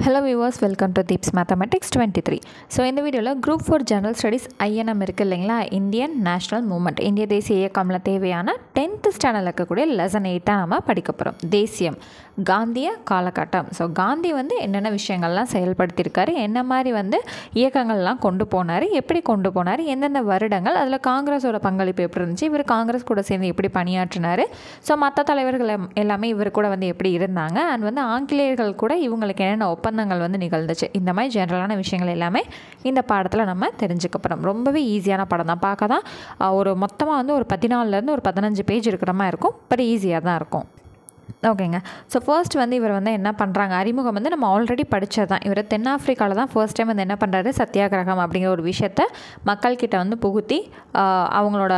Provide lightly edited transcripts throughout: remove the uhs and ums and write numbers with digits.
Hello viewers, welcome to Deeps Mathematics 23. So இந்த வீடியோல Group 4 General Studies INM இருக்கு இல்லைங்களா, Indian National Movement, இந்திய தேசிய இயக்கம்ல தேவையான 10th ஸ்டாண்டர்ட்ல இருக்கக்கூடிய லெசன் 8 நாம படிக்க போறோம். தேசியம், காந்திய காலகட்டம். ஸோ காந்தி வந்து என்னென்ன விஷயங்கள்லாம் செயல்படுத்தியிருக்காரு, என்ன மாதிரி வந்து இயக்கங்கள்லாம் கொண்டு போனார், எப்படி கொண்டு போனார், எந்தெந்த வருடங்கள், அதில் காங்கிரஸோட பங்களிப்பு எப்படி இருந்துச்சு, இவர் காங்கிரஸ் கூட சேர்ந்து எப்படி பணியாற்றினார், ஸோ மற்ற தலைவர்கள் எல்லாமே இவர் கூட வந்து எப்படி இருந்தாங்க, அண்ட் வந்து ஆங்கிலேயர்கள் கூட இவங்களுக்கு என்னென்ன ஒப்பந்தங்கள் வந்து நிகழ்ந்துச்சு, இந்த மாதிரி ஜென்ரலான விஷயங்கள் எல்லாமே இந்த பாடத்தில் நம்ம தெரிஞ்சுக்க போகிறோம். ரொம்பவே ஈஸியான படம் தான், பார்க்க தான் ஒரு மொத்தமாக வந்து ஒரு 14லேருந்து ஒரு 15 பேஜ் இருக்கிற மாதிரி இருக்கும், பட் ஈஸியாக தான் இருக்கும். ஓகேங்க. ஸோ ஃபர்ஸ்ட் வந்து இவர் வந்து என்ன பண்ணுறாங்க, அறிமுகம் வந்து நம்ம ஆல்ரெடி படித்தது தான். இவர் தென்னாப்பிரிக்காவில் தான் ஃபர்ஸ்ட் டைம் வந்து என்ன பண்ணுறாரு, சத்தியாகிரகம் அப்படிங்கிற ஒரு விஷயத்தை மக்கள்கிட்ட வந்து புகுத்தி அவங்களோட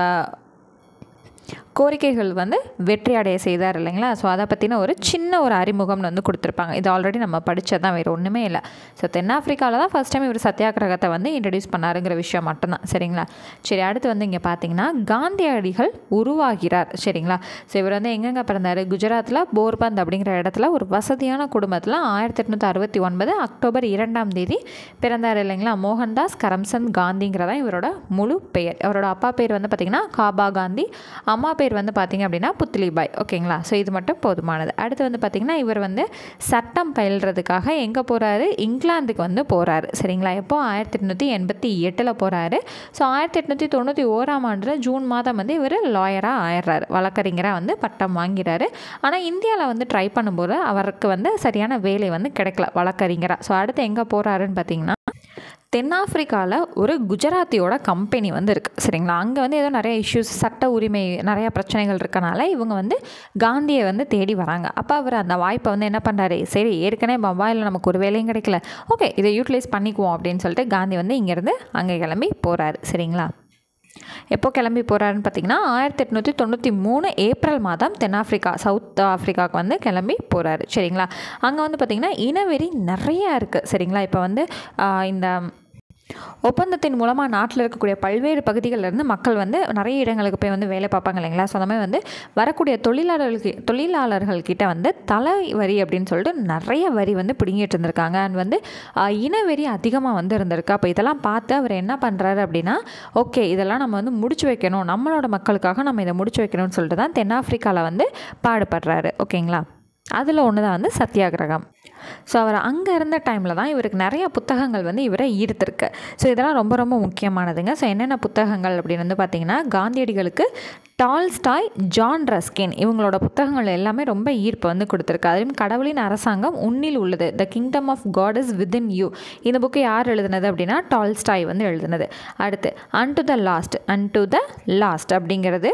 கோரிக்கைகள் வந்து வெற்றி அடைய செய்தார் இல்லைங்களா. ஸோ அதை பற்றின ஒரு சின்ன ஒரு அறிமுகம்னு வந்து கொடுத்துருப்பாங்க. இது ஆல்ரெடி நம்ம படித்தது தான், வேறு ஒன்றுமே இல்லை. ஸோ தென்னாப்பிரிக்காவில் தான் ஃபஸ்ட் டைம் இவர் சத்தியாகிரகத்தை வந்து இன்ட்ரடியூஸ் பண்ணாருங்கிற விஷயம் மட்டும்தான். சரிங்களா. சரி, அடுத்து வந்து இங்கே பார்த்தீங்கன்னா காந்தியடிகள் உருவாகிறார். சரிங்களா. ஸோ இவர் வந்து எங்கெங்கே பிறந்தார், குஜராத்தில் போர்பந்த் அப்படிங்கிற இடத்துல ஒரு வசதியான குடும்பத்தில் 1869 அக்டோபர் 2 பிறந்தார் இல்லைங்களா. மோகன்தாஸ் கரம்சந்த் காந்திங்கிறதான் இவரோட முழு பெயர். அவரோட அப்பா பேர் வந்து பார்த்திங்கன்னா காபா காந்தி, அம்மா பேர் வந்து பார்த்திங்க அப்படின்னா புத்லிபாய். ஓகேங்களா. ஸோ இது மட்டும் போதுமானது. அடுத்து வந்து பார்த்திங்கன்னா இவர் வந்து சட்டம் பயில்றதுக்காக எங்கே போகிறாரு, இங்கிலாந்துக்கு வந்து போகிறாரு. சரிங்களா. எப்போ 1888 போகிறாரு. ஸோ 1891 ஜூன் மாதம் வந்து இவர் லாயராக ஆயிடுறாரு, வழக்கறிஞராக வந்து பட்டம் வாங்கிறாரு. ஆனால் இந்தியாவில் வந்து ட்ரை பண்ணும்போது அவருக்கு வந்து சரியான வேலை வந்து கிடைக்கல வழக்கறிஞராக. ஸோ அடுத்து எங்கே போகிறாருன்னு பார்த்திங்கன்னா தென்னாப்பிரிக்காவில் ஒரு குஜராத்தியோட கம்பெனி வந்து இருக்குது. சரிங்களா. அங்கே வந்து ஏதோ நிறைய இஷ்யூஸ், சட்ட உரிமை நிறையா பிரச்சனைகள் இருக்கனால இவங்க வந்து காந்தியை வந்து தேடி வராங்க. அப்போ அவர் அந்த வாய்ப்பை வந்து என்ன பண்ணுறாரு, சரி ஏற்கனவே பம்பாயில் நமக்கு ஒரு வேலையும் கிடைக்கல, ஓகே இதை யூட்டிலைஸ் பண்ணிக்குவோம் அப்படின்னு சொல்லிட்டு காந்தி வந்து இங்கேருந்து அங்கே கிளம்பி போகிறாரு. சரிங்களா. எப்போ கிளம்பி போகிறாருன்னு பார்த்தீங்கன்னா 1893 ஏப்ரல் மாதம் தென்னாப்பிரிக்கா, சவுத் ஆஃப்ரிக்காவுக்கு வந்து கிளம்பி போகிறாரு. சரிங்களா. அங்கே வந்து பார்த்திங்கன்னா இனவெறி நிறையா இருக்குது. சரிங்களா. இப்போ வந்து இந்த ஒப்பந்தத்தின் மூலமாக நாட்டில் இருக்கக்கூடிய பல்வேறு பகுதிகளிலிருந்து மக்கள் வந்து நிறைய இடங்களுக்கு போய் வந்து வேலை பார்ப்பாங்க இல்லைங்களா. ஸோ அந்த மாதிரி வந்து வரக்கூடிய தொழிலாளர்கள்கிட்ட வந்து தலை வரி அப்படின்னு சொல்லிட்டு நிறைய வரி வந்து பிடுங்கிட்டு இருந்திருக்காங்க. அண்ட் வந்து இனவெறி அதிகமாக வந்து இருந்திருக்கு. அப்போ இதெல்லாம் பார்த்து அவர் என்ன பண்ணுறாரு அப்படின்னா, ஓகே இதெல்லாம் நம்ம வந்து முடிச்சு வைக்கணும், நம்மளோட மக்களுக்காக நம்ம இதை முடிச்சு வைக்கணும்னு சொல்லிட்டு தான் தென்னாப்பிரிக்காவில் வந்து பாடுபடுறாரு. ஓகேங்களா. அதில் ஒன்று தான் வந்து சத்தியாகிரகம். ஸோ அவர் அங்கே இருந்த டைமில் தான் இவருக்கு நிறையா புத்தகங்கள் வந்து இவரை ஈர்த்திருக்கு. ஸோ இதெல்லாம் ரொம்ப ரொம்ப முக்கியமானதுங்க. ஸோ என்னென்ன புத்தகங்கள் அப்படின்னு வந்து பார்த்திங்கன்னா காந்தியடிகளுக்கு டால்ஸ்டாய், ஜான் ரஸ்கின் இவங்களோட புத்தகங்கள் எல்லாமே ரொம்ப ஈர்ப்பு வந்து கொடுத்துருக்கு. அதுவும் கடவுளின் அரசாங்கம் உன்னில் உள்ளது, the kingdom of God is within you, இந்த புக்கு யார் எழுதுனது அப்படின்னா டால்ஸ்டாய் வந்து எழுதுனது. அடுத்து அன்டு த லாஸ்ட் அப்படிங்கிறது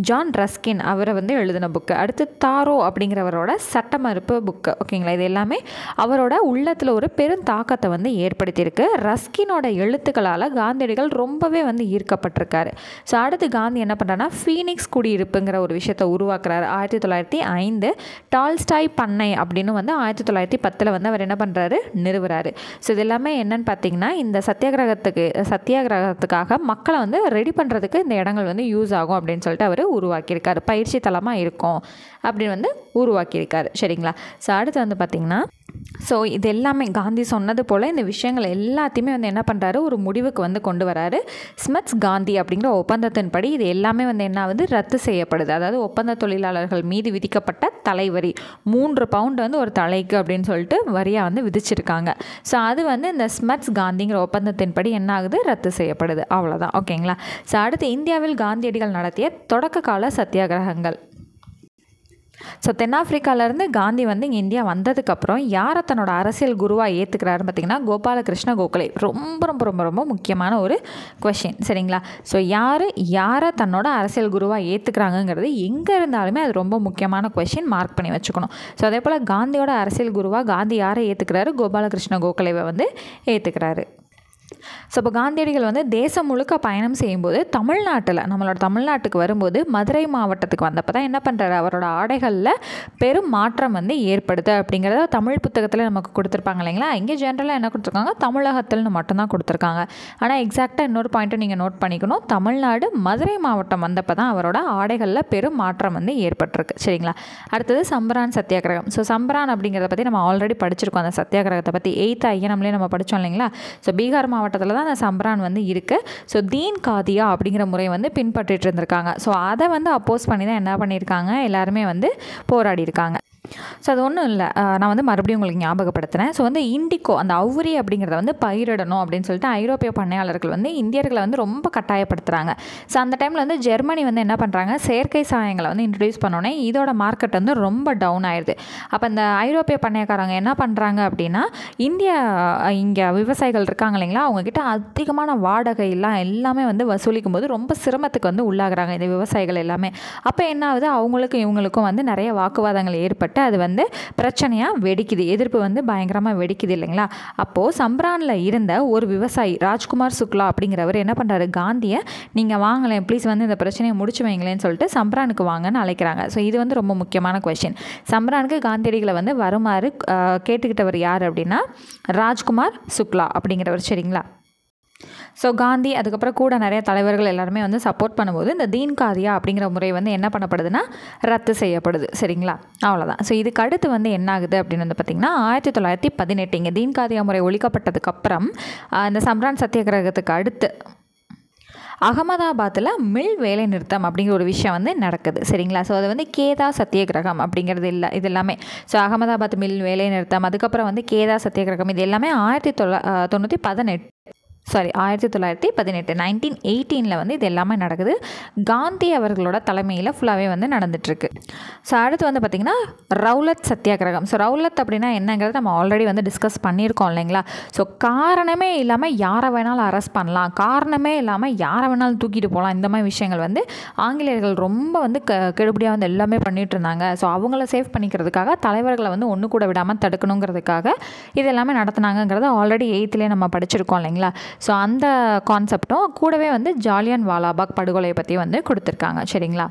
ஜான் ரஸ்கின் அவரை வந்து எழுதின புக்கு. அடுத்து தாரோ அப்படிங்கிறவரோட சட்ட மறுப்பு புக்கு. ஓகேங்களா. இது எல்லாமே அவரோட உள்ளத்தில் ஒரு பெரும் தாக்கத்தை வந்து ஏற்படுத்தியிருக்கு. ரஸ்கினோட எழுத்துக்களால் காந்தியடிகள் ரொம்பவே வந்து ஈர்க்கப்பட்டிருக்காரு. ஸோ அடுத்து காந்தி என்ன பண்ணுறாருன்னா ஃபீனிக்ஸ் குடியிருப்புங்கிற ஒரு விஷயத்தை உருவாக்குறாரு 1905. டால்ஸ்டாய் பண்ணை அப்படின்னு வந்து 1910 வந்து அவர் என்ன பண்ணுறாரு, நிறுவுறாரு. ஸோ இது எல்லாமே என்னன்னு பார்த்தீங்கன்னா இந்த சத்தியாகிரகத்துக்காக மக்களை வந்து ரெடி பண்ணுறதுக்கு இந்த இடங்கள் வந்து யூஸ் ஆகும் அப்படின்னு சொல்லிட்டு அவர் உருவாக்கியிருக்காரு, பயிற்சி தளமாக இருக்கும் அப்படின்னு வந்து உருவாக்கியிருக்காரு. சரிங்களா. ஸோ அடுத்து வந்து பார்த்திங்கன்னா இது எல்லாமே காந்தி சொன்னது போல் இந்த விஷயங்கள் எல்லாத்தையுமே வந்து என்ன பண்ணுறாரு, ஒரு முடிவுக்கு வந்து கொண்டு வராரு. ஸ்மித்ஸ் காந்தி அப்படிங்கிற ஒப்பந்தத்தின்படி இது எல்லாமே வந்து என்ன ஆகுது, ரத்து செய்யப்படுது. அதாவது ஒப்பந்த தொழிலாளர்கள் மீது விதிக்கப்பட்ட தலைவரி 3 பவுண்ட் வந்து ஒரு தலைக்கு அப்படின்னு சொல்லிட்டு வரியாக வந்து விதிச்சிருக்காங்க. ஸோ அது வந்து இந்த ஸ்மித்ஸ் காந்திங்கிற ஒப்பந்தத்தின்படி என்ன ஆகுது, ரத்து செய்யப்படுது. அவ்வளோதான். ஓகேங்களா. ஸோ அடுத்து இந்தியாவில் காந்தியடிகள் நடத்திய தொடக்க கால சத்தியாகிரகங்கள். ஸோ தென்னாப்பிரிக்காவிலேருந்து காந்தி வந்து இங்கே இந்தியா வந்ததுக்கப்புறம் யாரை தன்னோட அரசியல் குருவாக ஏற்றுக்கிறாருன்னு பார்த்திங்கன்னா கோபாலகிருஷ்ண கோகலே. ரொம்ப ரொம்ப ரொம்ப ரொம்ப முக்கியமான ஒரு கொஷின். சரிங்களா. ஸோ யாரை தன்னோட அரசியல் குருவாக ஏற்றுக்கிறாங்கங்கிறது எங்கே இருந்தாலுமே அது ரொம்ப முக்கியமான கொஷின், மார்க் பண்ணி வச்சுக்கணும். ஸோ அதே போல் காந்தியோட அரசியல் குருவாக காந்தி யாரை ஏற்றுக்கிறாரு, கோபாலகிருஷ்ண கோகலேவை வந்து ஏற்றுக்கிறாரு. ஸோ இப்போ காந்தியடிகள் வந்து தேசம் முழுக்க பயணம் செய்யும்போது தமிழ்நாட்டில் நம்மளோட தமிழ்நாட்டுக்கு வரும்போது மதுரை மாவட்டத்துக்கு வந்தப்போ தான் என்ன பண்ணுறாரு, அவரோட ஆடைகளில் பெரும் மாற்றம் வந்து ஏற்படுது அப்படிங்கிறத தமிழ் புத்தகத்தில் நமக்கு கொடுத்துருப்பாங்க இல்லைங்களா. இங்கே ஜென்ரலாக என்ன கொடுத்துருக்காங்க, தமிழகத்தில்னு மட்டும்தான் கொடுத்துருக்காங்க. ஆனால் எக்ஸாக்டாக இன்னொரு பாயிண்ட்டும் நீங்கள் நோட் பண்ணிக்கணும், தமிழ்நாடு மதுரை மாவட்டம் வந்தப்போ தான் அவரோட ஆடைகளில் பெரும் மாற்றம் வந்து ஏற்பட்டிருக்கு. சரிங்களா. அடுத்தது சம்பரான் சத்தியாகிரகம். ஸோ சம்பரான் அப்படிங்கிறத பற்றி நம்ம ஆல்ரெடி படிச்சிருக்கோம். அந்த சத்தியாகிரகத்தை பற்றி 8th ஐயனம்லேயே நம்ம படித்தோம் இல்லைங்களா. ஸோ பீகார் மாவட்டத்தில் தான் அந்த சம்பரான் வந்து இருக்குது. ஸோ தீன் காதியா அப்படிங்கிற முறை வந்து பின்பற்றிட்டு இருந்திருக்காங்க. ஸோ அதை வந்து அப்போஸ் பண்ணி தான் என்ன பண்ணியிருக்காங்க, எல்லாருமே வந்து போராடி இருக்காங்க. ஸோ அது ஒன்றும் இல்லை, நான் வந்து மறுபடியும் உங்களுக்கு ஞாபகப்படுத்துகிறேன். ஸோ வந்து இண்டிகோ அந்த அவுரி அப்படிங்கிறத வந்து பயிரிடணும் அப்படின்னு சொல்லிட்டு ஐரோப்பிய பண்ணையாளர்கள் வந்து இந்தியர்களை வந்து ரொம்ப கட்டாயப்படுத்துகிறாங்க. ஸோ அந்த டைமில் வந்து ஜெர்மனி வந்து என்ன பண்ணுறாங்க, செயற்கை சாயங்களை வந்து இன்ட்ரடியூஸ் பண்ணோன்னே இதோட மார்க்கெட் வந்து ரொம்ப டவுன் ஆயிடுது. அப்போ இந்த ஐரோப்பிய பண்ணையக்காரங்க என்ன பண்ணுறாங்க அப்படின்னா, இங்கே விவசாயிகள் இருக்காங்க இல்லைங்களா, அவங்கக்கிட்ட அதிகமான வாடகை எல்லாமே வந்து வசூலிக்கும் போது ரொம்ப சிரமத்துக்கு வந்து உள்ளாகிறாங்க இந்த விவசாயிகள் எல்லாமே. அப்போ என்ன ஆகுது, அவங்களுக்கும் இவங்களுக்கும் வந்து நிறைய வாக்குவாதங்கள் ஏற்பட்டு அது வந்து பிரச்சனையாக வெடிக்குது, எதிர்ப்பு வந்து பயங்கரமாக வெடிக்குது இல்லைங்களா. அப்போது சம்பரானில் இருந்த ஒரு விவசாயி ராஜ்குமார் சுக்லா அப்படிங்கிறவர் என்ன பண்ணுறாரு, காந்தியை நீங்கள் வாங்கலேன் ப்ளீஸ் வந்து இந்த பிரச்சனையை முடிச்சு வைங்களேன்னு சொல்லிட்டு சம்பரானுக்கு வாங்கன்னு அழைக்கிறாங்க. ஸோ இது வந்து ரொம்ப முக்கியமான கொஸ்டின். சம்பரானுக்கு காந்தியடிகளை வந்து வருமாறு கேட்டுக்கிட்டவர் யார் அப்படின்னா ராஜ்குமார் சுக்லா அப்படிங்கிறவர். சரிங்களா. ஸோ காந்தி அதுக்கப்புறம் கூட நிறைய தலைவர்கள் எல்லாருமே வந்து சப்போர்ட் பண்ணும்போது இந்த தீன் காதியா அப்படிங்கிற முறை வந்து என்ன பண்ணப்படுதுன்னா ரத்து செய்யப்படுது. சரிங்களா. அவ்வளோதான். ஸோ இதுக்கு அடுத்து வந்து என்ன ஆகுது அப்படின்னு வந்து பார்த்திங்கன்னா 1918 இங்கே தீன் காதியா முறை ஒழிக்கப்பட்டதுக்கப்புறம் இந்த சம்பரான் சத்தியாகிரகத்துக்கு அடுத்து அகமதாபாத்தில் மில் வேலை நிறுத்தம் அப்படிங்கிற ஒரு விஷயம் வந்து நடக்குது. சரிங்களா. ஸோ அது வந்து கேதா சத்தியாகிரகம் அப்படிங்கிறது இல்லை, இது எல்லாமே. ஸோ அகமதாபாத் மில் வேலை நிறுத்தம், அதுக்கப்புறம் வந்து கேதா சத்தியாகிரகம், இது எல்லாமே 1918 வந்து இது எல்லாமே நடக்குது. காந்தி அவர்களோட தலைமையில் ஃபுல்லாகவே வந்து நடந்துட்டுருக்கு. ஸோ அடுத்து வந்து பார்த்திங்கன்னா ரவுலத் சத்தியாகிரகம். ஸோ ரவுலத் அப்படின்னா என்னங்கிறது நம்ம ஆல்ரெடி வந்து டிஸ்கஸ் பண்ணியிருக்கோம் இல்லைங்களா. ஸோ காரணமே இல்லாமல் யாரை வேணாலும் அரெஸ்ட் பண்ணலாம், காரணமே இல்லாமல் யாரை வேணாலும் தூக்கிட்டு போகலாம், இந்த மாதிரி விஷயங்கள் வந்து ஆங்கிலேயர்கள் ரொம்ப வந்து கெடுபடியாக வந்து எல்லாமே பண்ணிகிட்டு இருந்தாங்க. ஸோ அவங்கள சேவ் பண்ணிக்கிறதுக்காக தலைவர்களை வந்து ஒன்று கூட விடாமல் தடுக்கணுங்கிறதுக்காக இது எல்லாமே நடத்துனாங்கிறத ஆல்ரெடி 8th நம்ம படிச்சிருக்கோம் இல்லைங்களா. ஸோ அந்த கான்செப்டும் கூடவே வந்து ஜாலியன் வாலாபாக் படுகொலையை பற்றி வந்து கொடுத்துருக்காங்க. சரிங்களா.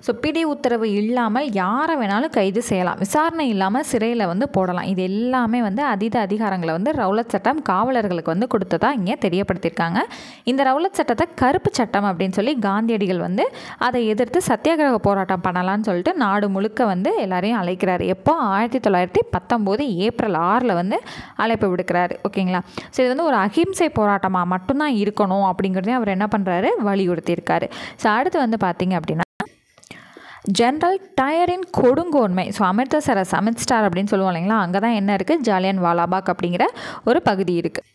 ஸோ பிடி உத்தரவு இல்லாமல் யாரை வேணாலும் கைது செய்யலாம், விசாரணை இல்லாமல் சிறையில் வந்து போடலாம். இது எல்லாமே வந்து அதீத அதிகாரங்களை வந்து ரவுலத் சட்டம் காவலர்களுக்கு வந்து கொடுத்ததா இங்கே தெரியப்படுத்தியிருக்காங்க. இந்த ரவுலத் சட்டத்தை கருப்பு சட்டம் அப்படின்னு சொல்லி காந்தியடிகள் வந்து அதை எதிர்த்து சத்தியாகிரக போராட்டம் பண்ணலான்னு சொல்லிட்டு நாடு முழுக்க வந்து எல்லாரையும் அழைக்கிறார். எப்போ 1919 ஏப்ரல் 6 வந்து அழைப்பு விடுக்கிறாரு. ஓகேங்களா. ஸோ இது வந்து ஒரு அஹிம்சை போராட்டமாக மட்டும்தான் இருக்கணும் அப்படிங்கிறதையும் அவர் என்ன பண்ணுறாரு, வலியுறுத்தியிருக்காரு. ஸோ அடுத்து வந்து பார்த்திங்க அப்படின்னா ஜென்ரல் டயரின் கொடுங்கோன்மை. ஸோ அமிர்தசரஸ் அமிர்த்ஸ்டார் அப்படின்னு சொல்லுவோம் இல்லைங்களா, அங்கே தான் என்ன இருக்குது, ஜாலியன் வாலாபாக் அப்படிங்கிற ஒரு பகுதி இருக்குது.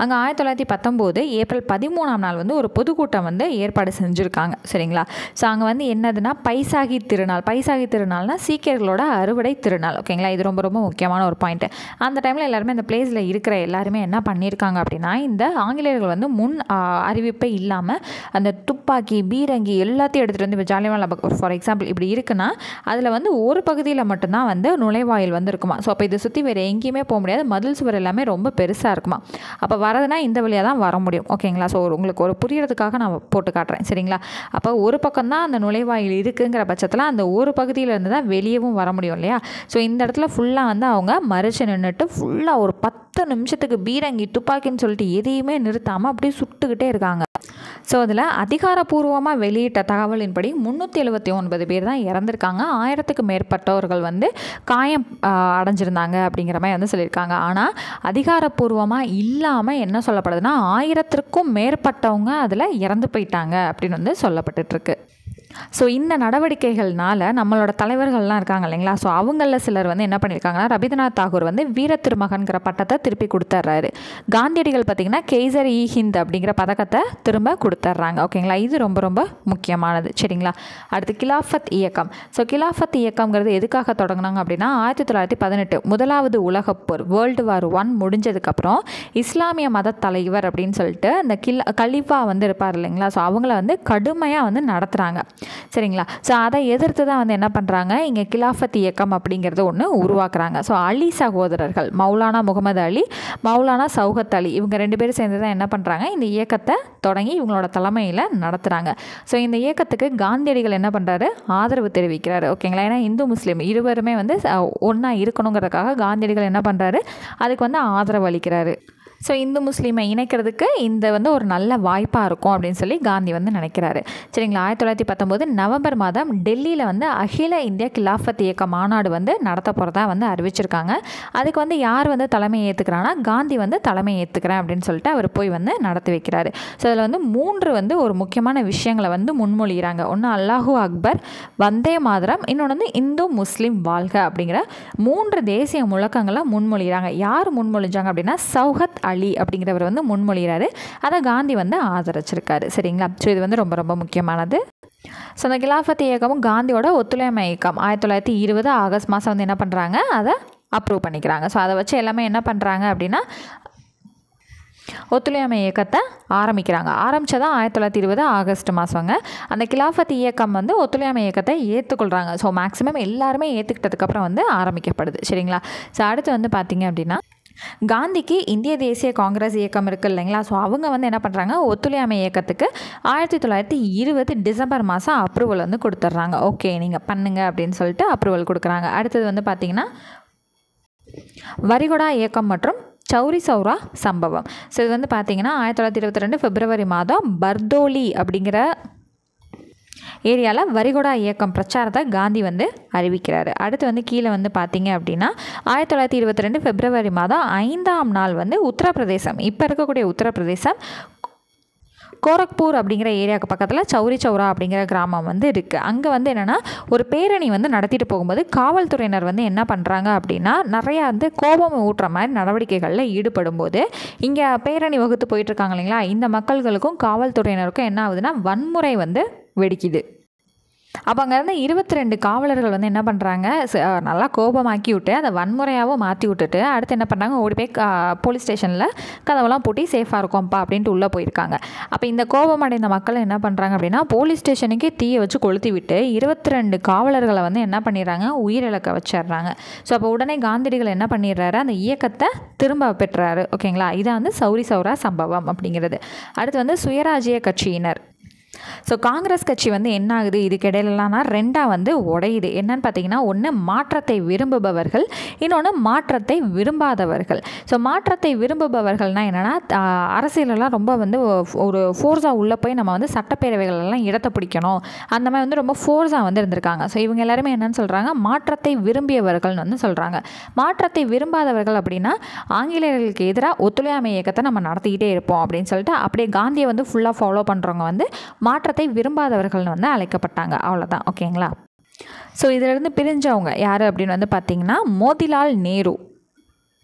அங்கே 1919 ஏப்ரல் 13 வந்து ஒரு பொதுக்கூட்டம் வந்து ஏற்பாடு செஞ்சுருக்காங்க. சரிங்களா. ஸோ அங்கே வந்து என்னதுன்னா பைசாகி திருநாள். பைசாகி திருநாள்னால் சீக்கியர்களோட அறுவடை திருநாள். ஓகேங்களா. இது ரொம்ப ரொம்ப முக்கியமான ஒரு பாயிண்ட்டு. அந்த டைமில் எல்லாருமே அந்த பிளேஸில் இருக்கிற எல்லாருமே என்ன பண்ணியிருக்காங்க அப்படின்னா, இந்த ஆங்கிலேயர்கள் வந்து முன் அறிவிப்பே இல்லாமல் அந்த துப்பாக்கி பீரங்கி எல்லாத்தையும் எடுத்துகிட்டு வந்து இப்போ ஜாலியன்வாலாபாக் ஃபார் எக்ஸாம்பிள் இப்படி இருக்குன்னா அதில் வந்து ஒரு பகுதியில் மட்டும்தான் வந்து நுழைவாயில் வந்து இருக்குமா. ஸோ அப்போ இதை சுற்றி வேறு எங்கேயுமே போக முடியாது, மதில் சுவர் எல்லாமே ரொம்ப பெருசாக இருக்குமா. அப்போ வரதுனா இந்த வழியாக தான் வர முடியும். ஓகேங்களா. ஸோ உங்களுக்கு ஒரு புரியறதுக்காக நான் போட்டு காட்டுறேன். சரிங்களா. அப்போ ஒரு பக்கம் தான் அந்த நுழைவாயில் இருக்குங்கிற பட்சத்தில் அந்த ஒரு பகுதியிலேருந்து தான் வெளியவும் வர முடியும் இல்லையா. ஸோ இந்த இடத்துல ஃபுல்லாக வந்து அவங்க மறைச்சு நின்றுட்டு ஃபுல்லாக ஒரு 10 நிமிஷத்துக்கு பீரங்கி துப்பாக்கின்னு சொல்லிட்டு எதையுமே நிறுத்தாமல் அப்படியே சுட்டுக்கிட்டே இருக்காங்க. ஸோ அதில் அதிகாரப்பூர்வமாக வெளியிட்ட தகவலின்படி 379 பேர் தான் இறந்துருக்காங்க, 1000க்கு மேற்பட்டவர்கள் வந்து காயம் அடைஞ்சிருந்தாங்க அப்படிங்கிற மாதிரி வந்து சொல்லியிருக்காங்க. ஆனால் அதிகாரப்பூர்வமாக இல்லாமல் என்ன சொல்லப்படுதுன்னா 1000க்கும் மேற்பட்டவங்க அதில் இறந்து போயிட்டாங்க அப்படின்னு வந்து சொல்லப்பட்டுருக்கு. ஸோ இந்த நடவடிக்கைகள்னால நம்மளோட தலைவர்கள்லாம் இருக்காங்க இல்லைங்களா. ஸோ அவங்களில் சிலர் வந்து என்ன பண்ணியிருக்காங்கன்னா ரவீந்திரநாத் தாகூர் வந்து வீர திருமகன்கிற பட்டத்தை திருப்பி கொடுத்துட்றாரு. காந்தியடிகள் பார்த்திங்கன்னா கெய்சர் இ ஹிந்த் அப்படிங்கிற பதக்கத்தை திரும்ப கொடுத்துட்றாங்க. ஓகேங்களா. இது ரொம்ப ரொம்ப முக்கியமானது. சரிங்களா. அடுத்து கிலாஃபத் இயக்கம். ஸோ கிலாஃபத் இயக்கம்ங்கிறது எதுக்காக தொடங்கினாங்க அப்படின்னா 1918 முதலாவது உலகப்போர் வேர்ல்டு வார் 1 முடிஞ்சதுக்கப்புறம் இஸ்லாமிய மத தலைவர் அப்படின்னு சொல்லிட்டு இந்த கலிஃபா வந்து இருப்பார் இல்லைங்களா. ஸோ அவங்கள வந்து கடுமையாக வந்து நடத்துகிறாங்க. சரிங்களா. ஸோ அதை எதிர்த்து தான் வந்து என்ன பண்ணுறாங்க, இங்கே கிலாஃபத் இயக்கம் அப்படிங்கிறது ஒன்று உருவாக்குறாங்க. ஸோ அலி சகோதரர்கள், மௌலானா முகமது அலி, மௌலானா சௌகத் அலி, இவங்க 2 பேரும் சேர்ந்து தான் என்ன பண்ணுறாங்க, இந்த இயக்கத்தை தொடங்கி இவங்களோட தலைமையில் நடத்துகிறாங்க. ஸோ இந்த இயக்கத்துக்கு காந்தியடிகள் என்ன பண்ணுறாரு, ஆதரவு தெரிவிக்கிறாரு. ஓகேங்களா. ஏன்னா இந்து முஸ்லீம் இருவருமே வந்து ஒன்றா இருக்கணுங்கிறதுக்காக காந்தியடிகள் என்ன பண்ணுறாரு, அதுக்கு வந்து ஆதரவு அளிக்கிறாரு. ஸோ இந்து முஸ்லீமை இணைக்கிறதுக்கு இந்த வந்து ஒரு நல்ல வாய்ப்பாக இருக்கும் அப்படின்னு சொல்லி காந்தி வந்து நினைக்கிறாரு. சரிங்களா. 1919 நவம்பர் மாதம் டெல்லியில் வந்து அகில இந்திய கிலாஃபத் இயக்க மாநாடு வந்து நடத்த போகிறதா வந்து அறிவிச்சிருக்காங்க. அதுக்கு வந்து யார் வந்து தலைமை ஏற்றுக்கிறான்னா, காந்தி வந்து தலைமை ஏற்றுக்கிறேன் அப்படின்னு சொல்லிட்டு அவர் போய் வந்து நடத்தி வைக்கிறாரு. ஸோ அதில் வந்து 3 வந்து ஒரு முக்கியமான விஷயங்களை வந்து முன்மொழிகிறாங்க. ஒன்று அல்லாஹூ அக்பர், வந்தே மாதரம், இன்னொன்று வந்து இந்து முஸ்லீம் வாழ்க அப்படிங்கிற 3 தேசிய முழக்கங்களை முன்மொழிகிறாங்க. யார் முன்மொழிஞ்சாங்க அப்படின்னா, சௌகத் அலி அப்படிங்கிறவர் வந்து முன்மொழிகிறாரு. அதை காந்தி வந்து ஆதரிச்சிருக்காரு. சரிங்களா. ஸோ இது வந்து ரொம்ப ரொம்ப முக்கியமானது. ஸோ அந்த கிலாஃபத் இயக்கமும் காந்தியோட ஒத்துழையாமை இயக்கம் 1920 ஆகஸ்ட் மாதம் வந்து என்ன பண்ணுறாங்க, அதை அப்ரூவ் பண்ணிக்கிறாங்க. ஸோ அதை வச்சு எல்லாமே என்ன பண்ணுறாங்க அப்படின்னா, ஒத்துழையாமை இயக்கத்தை ஆரம்பிக்கிறாங்க. ஆரம்பித்ததான் 1920 ஆகஸ்ட் மாதங்க. அந்த கிலாஃபத் இயக்கம் வந்து ஒத்துழையாமை இயக்கத்தை ஏற்றுக்கொள்கிறாங்க. ஸோ மேக்ஸிமம் எல்லாருமே ஏற்றுக்கிட்டதுக்கப்புறம் வந்து ஆரம்பிக்கப்படுது. சரிங்களா. ஸோ அடுத்து வந்து பார்த்திங்க அப்படின்னா, காந்திக்கு இந்திய தேசிய காங்கிரஸ் இயக்கம் இருக்குது இல்லைங்களா. ஸோ அவங்க வந்து என்ன பண்ணுறாங்க, ஒத்துழையாமை இயக்கத்துக்கு 1920 டிசம்பர் மாதம் அப்ரூவல் வந்து கொடுத்துட்றாங்க. ஓகே நீங்கள் பண்ணுங்க அப்படின்னு சொல்லிட்டு அப்ரூவல் கொடுக்குறாங்க. அடுத்தது வந்து பார்த்திங்கன்னா, வரிகொடா இயக்கம் மற்றும் சௌரி சௌரா சம்பவம். ஸோ இது வந்து பார்த்திங்கன்னா 1922 பிப்ரவரி மாதம் பர்தோலி அப்படிங்கிற ஏரியாவில் வரிகொடா இயக்கம் பிரச்சாரத்தை காந்தி வந்து அறிவிக்கிறாரு. அடுத்து வந்து கீழே வந்து பார்த்திங்க அப்படின்னா 1922 பிப்ரவரி மாதம் 5ஆம் நாள் வந்து உத்தரப்பிரதேசம், இப்போ இருக்கக்கூடிய உத்தரப்பிரதேசம் கோரக்பூர் அப்படிங்கிற ஏரியாவுக்கு பக்கத்தில் சௌரி சௌரா அப்படிங்கிற கிராமம் வந்து இருக்குது. அங்கே வந்து என்னென்னா ஒரு பேரணி வந்து நடத்திட்டு போகும்போது காவல்துறையினர் வந்து என்ன பண்ணுறாங்க அப்படின்னா, நிறையா வந்து கோபம் ஊட்டுற மாதிரி நடவடிக்கைகளில் ஈடுபடும் போது இங்கே பேரணி வகுத்து போயிட்டுருக்காங்க இல்லைங்களா, இந்த மக்கள்களுக்கும் காவல்துறையினருக்கும் என்ன ஆகுதுன்னா வன்முறை வந்து வெடிக்குது. அப்போ அங்கே இருந்த 22 காவலர்கள் வந்து என்ன பண்ணுறாங்க, நல்லா கோபமாக்கி விட்டு அதை வன்முறையாகவும் மாற்றி விட்டுட்டு அடுத்து என்ன பண்ணுறாங்க, ஓடி போய் போலீஸ் ஸ்டேஷனில் கதவெல்லாம் பூட்டி சேஃபாக இருக்கோம்ப்பா அப்படின்ட்டு உள்ளே போயிருக்காங்க. அப்போ இந்த கோபம் அடைந்த மக்கள் என்ன பண்ணுறாங்க அப்படின்னா, போலீஸ் ஸ்டேஷனுக்கே தீயை வச்சு கொளுத்தி விட்டு 22 காவலர்களை வந்து என்ன பண்ணிடுறாங்க, உயிரிழக்க வச்சிடுறாங்க. ஸோ அப்போ உடனே காந்தியடிகள் என்ன பண்ணிடுறாரு, அந்த இயக்கத்தை திரும்ப பெற்றாரு. ஓகேங்களா. இதான் வந்து சௌரி சௌரா சம்பவம் அப்படிங்கிறது. அடுத்து வந்து சுயராஜ்ய கட்சியினர். ஸோ காங்கிரஸ் கட்சி வந்து என்ன ஆகுது, இதுக்கு இடையிலலாம் ரெண்டாக வந்து உடையுது. என்னன்னு பார்த்தீங்கன்னா, ஒன்று மாற்றத்தை விரும்புபவர்கள், இன்னொன்று மாற்றத்தை விரும்பாதவர்கள். ஸோ மாற்றத்தை விரும்புபவர்கள்னால் என்னென்னா, அரசியலெல்லாம் ரொம்ப வந்து ஒரு ஃபோர்ஸாக உள்ளே போய் நம்ம வந்து சட்டப்பேரவைகளெல்லாம் இடத்தை பிடிக்கணும், அந்த மாதிரி வந்து ரொம்ப ஃபோர்ஸாக வந்து இருந்திருக்காங்க. ஸோ இவங்க எல்லாருமே என்னென்னு சொல்கிறாங்க, மாற்றத்தை விரும்பியவர்கள்னு வந்து சொல்கிறாங்க. மாற்றத்தை விரும்பாதவர்கள் அப்படின்னா, ஆங்கிலேயர்களுக்கு எதிராக ஒத்துழையாமை இயக்கத்தை நம்ம நடத்திக்கிட்டே இருப்போம் அப்படின்னு சொல்லிட்டு அப்படியே காந்தியை வந்து ஃபுல்லாக ஃபாலோ பண்ணுறவங்க வந்து மாற்றத்தை விரும்பாதவர்கள்னு வந்து அழைக்கப்பட்டாங்க. அவ்வளோதான். ஓகேங்களா. ஸோ இதிலிருந்து பிரிஞ்சவங்க யார் அப்படின்னு வந்து பார்த்திங்கன்னா, மோதிலால் நேரு.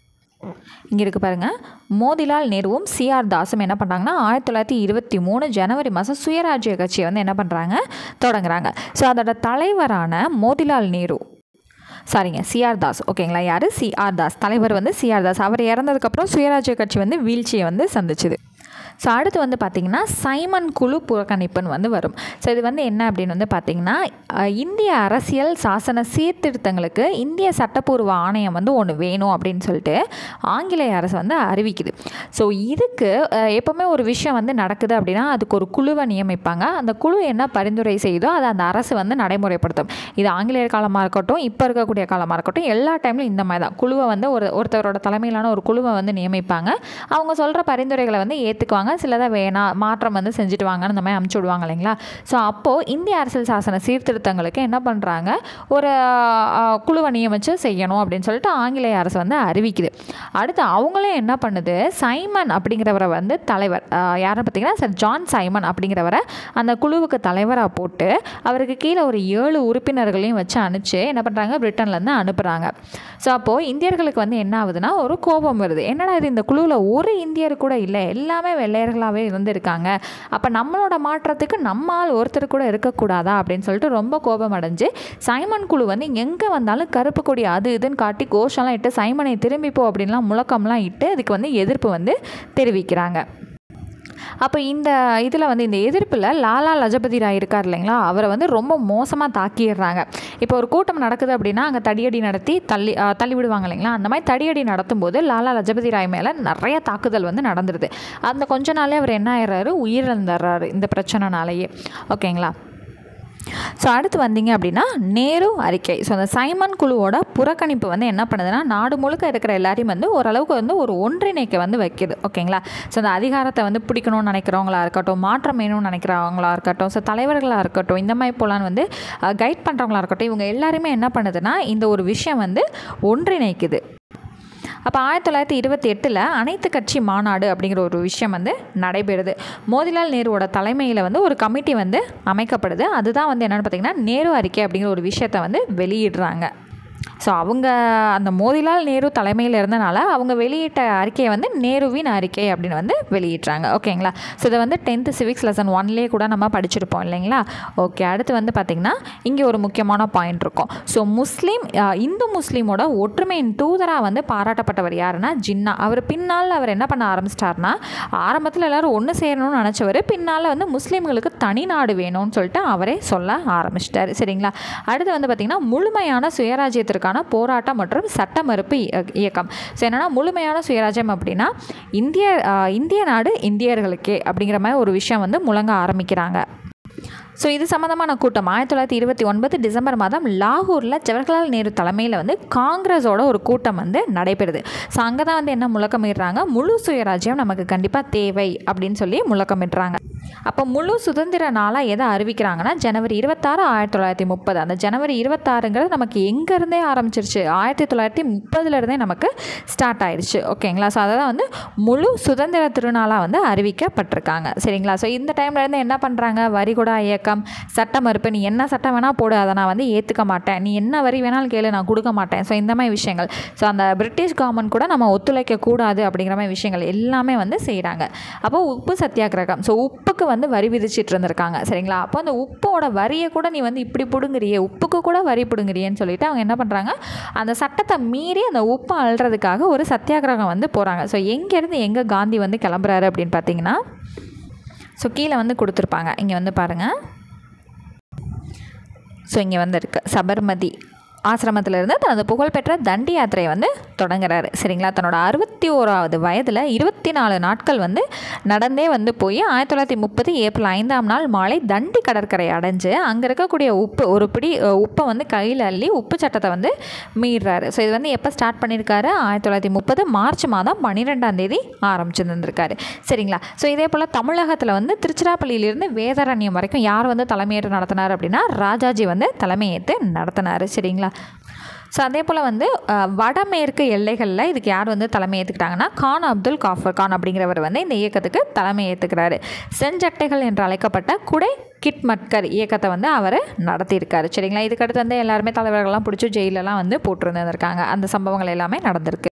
இங்கே இருக்குது பாருங்கள். மோதிலால் நேருவும் சிஆர் தாஸும் என்ன பண்ணுறாங்கன்னா 1923 ஜனவரி மாதம் சுயராஜ்ய கட்சியை வந்து என்ன பண்ணுறாங்க, தொடங்குறாங்க. ஸோ அதோட தலைவரான மோதிலால் நேரு, சிஆர் தாஸ். ஓகேங்களா. யார், சிஆர் தாஸ். தலைவர் வந்து சிஆர் தாஸ். அவர் இறந்ததுக்கப்புறம் சுயராஜ்ய கட்சி வந்து வீழ்ச்சியை வந்து சந்திச்சுது. ஸோ அடுத்து வந்து பார்த்திங்கன்னா சைமன் குழு புறக்கணிப்புன்னு வந்து வரும். ஸோ இது வந்து என்ன அப்படின்னு வந்து பார்த்திங்கன்னா, இந்திய அரசியல் சாசன சீர்திருத்தங்களுக்கு இந்திய சட்டப்பூர்வ ஆணையம் வந்து ஒன்று வேணும் அப்படின்னு சொல்லிட்டு ஆங்கிலேய அரசு வந்து அறிவிக்குது. ஸோ இதுக்கு எப்போவுமே ஒரு விஷயம் வந்து நடக்குது அப்படின்னா அதுக்கு ஒரு குழுவை நியமிப்பாங்க. அந்த குழு என்ன பரிந்துரை செய்தோ அதை அந்த அரசு வந்து நடைமுறைப்படுத்தும். இது ஆங்கிலேயர் காலமாக இருக்கட்டும், இப்போ இருக்கக்கூடிய காலமாக இருக்கட்டும், எல்லா டைம்லையும் இந்த மாதிரி தான். குழுவை வந்து ஒருத்தரோட தலைமையிலான ஒரு குழுவை வந்து நியமிப்பாங்க. அவங்க சொல்கிற பரிந்துரைகளை வந்து ஏற்றுக்குவாங்க. சிலதை வேணாம், மாற்றம் வந்து செஞ்சுட்டு வாங்கன்னு இந்த மாதிரி அமுச்சு விடுவாங்க இல்லைங்களா. ஸோ அப்போது இந்திய அரசியல் சாசன சீர்திருத்தங்களுக்கு என்ன பண்ணுறாங்க, ஒரு குழுவை நியமித்து செய்யணும் அப்படின்னு சொல்லிட்டு ஆங்கிலேய அரசு வந்து அறிவிக்குது. அடுத்து அவங்களே என்ன பண்ணுது, சைமன் அப்படிங்கிறவரை வந்து தலைவர், யாருன்னு பார்த்தீங்கன்னா சார் ஜான் சைமன் அப்படிங்கிறவரை அந்த குழுவுக்கு தலைவராக போட்டு அவருக்கு கீழே ஒரு 7 உறுப்பினர்களையும் வச்சு அனுப்பிச்சு என்ன பண்ணுறாங்க, பிரிட்டன்லேருந்து அனுப்புகிறாங்க. ஸோ அப்போது இந்தியர்களுக்கு வந்து என்ன ஆகுதுன்னா ஒரு கோபம் வருது. என்னடா இது, இந்த குழுவில் ஒரு இந்தியர் கூட இல்லை, எல்லாமே வெள்ளையர்களாகவே இருந்திருக்காங்க, அப்போ நம்மளோட மாற்றத்துக்கு நம்மால் ஒருத்தர் கூட இருக்கக்கூடாதா அப்படின்னு சொல்லிட்டு ரொம்ப கோபம் அடைஞ்சு சைமன் குழு வந்து எங்கே வந்தாலும் கருப்பு கொடி அது இதுன்னு காட்டி கோஷம்லாம் இட்டு சைமனை திரும்பிப்போ அப்படின்லாம் முழக்கம்லாம் இட்டு அதுக்கு வந்து எதிர்ப்பு வந்து தெரிவிக்கிறாங்க. அப்போ இந்த இதில் வந்து இந்த எதிர்ப்பில் லாலா லஜபதி ராய் இருக்கார் இல்லைங்களா, அவரை வந்து ரொம்ப மோசமாக தாக்கிடுறாங்க. இப்போ ஒரு கூட்டம் நடக்குது அப்படின்னா அங்கே தடியடி நடத்தி தள்ளி விடுவாங்க இல்லைங்களா, அந்த மாதிரி தடியடி நடத்தும்போது லாலா லஜபதி ராய் மேலே நிறைய தாக்குதல் வந்து நடந்துருது. அந்த கொஞ்ச நாளே அவர் என்ன ஆயிடுறாரு, உயிரிழந்துடுறாரு இந்த பிரச்சனைனாலேயே. ஓகேங்களா. ஸோ அடுத்து வந்தீங்க அப்படின்னா நேரு அறிக்கை. ஸோ அந்த சைமன் குழுவோட புறக்கணிப்பு வந்து என்ன பண்ணுதுன்னா, நாடு முழுக்க இருக்கிற எல்லாரையும் வந்து ஓரளவுக்கு வந்து ஒரு ஒன்றிணைக்க வந்து வைக்கிது. ஓகேங்களா. ஸோ அந்த அதிகாரத்தை வந்து பிடிக்கணும்னு நினைக்கிறவங்களா இருக்கட்டும், மாற்றம் வேணும்னு நினைக்கிறவங்களா இருக்கட்டும், ஸோ தலைவர்களாக இருக்கட்டும், இந்த மாதிரி போலான்னு வந்து கைட் பண்ணுறவங்களா இருக்கட்டும், இவங்க எல்லாருமே என்ன பண்ணுதுன்னா இந்த ஒரு விஷயம் வந்து ஒன்றிணைக்குது. அப்போ 1928 அனைத்து கட்சி மாநாடு அப்படிங்கிற ஒரு விஷயம் வந்து நடைபெறுது. மோதிலால் நேருவோட தலைமையில் வந்து ஒரு கமிட்டி வந்து அமைக்கப்படுது. அதுதான் வந்து என்னென்னு பார்த்திங்கன்னா நேரு அறிக்கை அப்படிங்கிற ஒரு விஷயத்தை வந்து வெளியிடுறாங்க. ஸோ அவங்க அந்த மோதிலால் நேரு தலைமையில் இருந்தனால அவங்க வெளியிட்ட அறிக்கையை வந்து நேருவின் அறிக்கை அப்படின்னு வந்து வெளியிட்றாங்க. ஓகேங்களா. ஸோ இதை வந்து 10th சிவிக்ஸ் லெசன் 1லேயே கூட நம்ம படிச்சிருப்போம் இல்லைங்களா. ஓகே, அடுத்து வந்து பார்த்திங்கன்னா இங்கே ஒரு முக்கியமான பாயிண்ட் இருக்கும். ஸோ இந்து முஸ்லீமோட ஒற்றுமையின் தூதராக வந்து பாராட்டப்பட்டவர் யாருன்னா ஜின்னா. அவர் பின்னால் அவர் என்ன பண்ண ஆரம்பிச்சிட்டார்னா, ஆரம்பத்தில் எல்லோரும் ஒன்று சேரணும்னு நினச்சவர் பின்னால் வந்து முஸ்லீம்களுக்கு தனி நாடு வேணும்னு சொல்லிட்டு அவரே சொல்ல ஆரம்பிச்சிட்டார். சரிங்களா. அடுத்து வந்து பார்த்திங்கன்னா முழுமையான சுயராஜ்யத்திற்கான போராட்டம் மற்றும் சட்ட மறுப்பு இயக்கம். ஸோ என்னன்னா முழுமையான சுயராஜ்யம் அப்படின்னா இந்திய நாடு இந்தியர்களுக்கே அப்படிங்கிற மாதிரி ஒரு விஷயம் வந்து முழங்க ஆரம்பிக்கிறாங்க. ஸோ இது சம்மந்தமான கூட்டம் 1929 டிசம்பர் மாதம் லாகூரில் ஜவஹர்லால் நேரு தலைமையில் வந்து காங்கிரஸோட ஒரு கூட்டம் வந்து நடைபெறுது. ஸோ அங்கே தான் வந்து என்ன முழக்கமிடுறாங்க, முழு சுயராஜ்யம் நமக்கு கண்டிப்பாக தேவை அப்படின்னு சொல்லி முழக்கமிடுறாங்க. அப்போ முழு சுதந்திர நாளாக எதை அறிவிக்கிறாங்கன்னா ஜனவரி 26, 1930. அந்த ஜனவரி 26ங்கிறது நமக்கு எங்கேருந்தே ஆரம்பிச்சிருச்சு, 1930 நமக்கு ஸ்டார்ட் ஆயிடுச்சு. ஓகேங்களா. ஸோ அதை தான் வந்து முழு சுதந்திர திருநாளாக வந்து அறிவிக்கப்பட்டிருக்காங்க. சரிங்களா. ஸோ இந்த டைம்லேருந்து என்ன பண்ணுறாங்க, வரிகொடா இயக்கம், சட்ட மறுப்பு, நீ என்ன சட்டம் வேணால் போடு, அதை நான் வந்து ஏற்றுக்க மாட்டேன், நீ என்ன வரி வேணாலும் கேளு, நான் கொடுக்க மாட்டேன். ஸோ இந்த மாதிரி விஷயங்கள், ஸோ அந்த பிரிட்டிஷ் கவர்மெண்ட் கூட நம்ம ஒத்துழைக்கக்கூடாது அப்படிங்கிற மாதிரி விஷயங்கள் எல்லாமே வந்து செய்கிறாங்க. அப்போ உப்பு சத்தியாகிரகம், ஸோ உப்புக்கு வந்து வரி விதிச்சிட்டு இருந்திருக்காங்க. சரிங்களா. அப்போ அந்த உப்போட வரியை கூட நீ வந்து இப்படி பிடுங்குறியே, உப்புக்கு கூட வரி பிடுங்குறியேன்னு சொல்லிட்டு அவங்க என்ன பண்ணுறாங்க, அந்த சட்டத்தை மீறி அந்த உப்பை அள்ளுறதுக்காக ஒரு சத்தியாகிரகம் வந்து போகிறாங்க. ஸோ எங்கேருந்து எங்கே காந்தி வந்து கிளம்புறாரு அப்படின்னு பார்த்தீங்கன்னா, ஸோ கீழே வந்து கொடுத்துருப்பாங்க, இங்கே வந்து பாருங்கள். ஸோ இங்கே வந்து இருக்குது, சபர்மதி ஆசிரமத்திலிருந்து தனது புகழ்பெற்ற தண்டி யாத்திரையை வந்து தொடங்குறாரு. சரிங்களா. தன்னோட 61வது வயதில் 24 நாட்கள் வந்து நடந்தே வந்து போய் 1930 ஏப்ரல் 5ஆம் நாள் மாலை தண்டி கடற்கரை அடைஞ்சு அங்கே இருக்கக்கூடிய ஒரு பிடி உப்பை வந்து கையில் அள்ளி உப்பு சட்டத்தை வந்து மீறாரு. ஸோ இது வந்து எப்போ ஸ்டார்ட் பண்ணியிருக்காரு, 1930 மார்ச் மாதம் 12ஆம் தேதி ஆரம்பிச்சிருந்துருக்காரு. சரிங்களா. ஸோ இதே போல் தமிழகத்தில் வந்து திருச்சிராப்பள்ளியிலிருந்து வேதாரண்யம் வரைக்கும் யார் வந்து தலைமையேற்று நடத்தினார் அப்படின்னா ராஜாஜி வந்து தலைமையேற்று நடத்தினார். சரிங்களா. ஸோ அதே போல் வந்து வடமேற்கு எல்லைகளில் இதுக்கு யார் வந்து தலைமை ஏற்றுக்கிட்டாங்கன்னா கான் அப்துல் காஃபர் கான் அப்படிங்கிறவர் வந்து இந்த இயக்கத்துக்கு தலைமை ஏற்றுக்கிறாரு. செஞ்சட்டைகள் என்று அழைக்கப்பட்ட குடை கிட்மட்கர் இயக்கத்தை வந்து அவர் நடத்தியிருக்காரு. சரிங்களா. இதுக்கடுத்து வந்து எல்லாருமே தலைவர்கள்லாம் பிடிச்சி ஜெயிலெலாம் வந்து போட்டிருந்துருக்காங்க. அந்த சம்பவங்கள் எல்லாமே நடந்திருக்கு.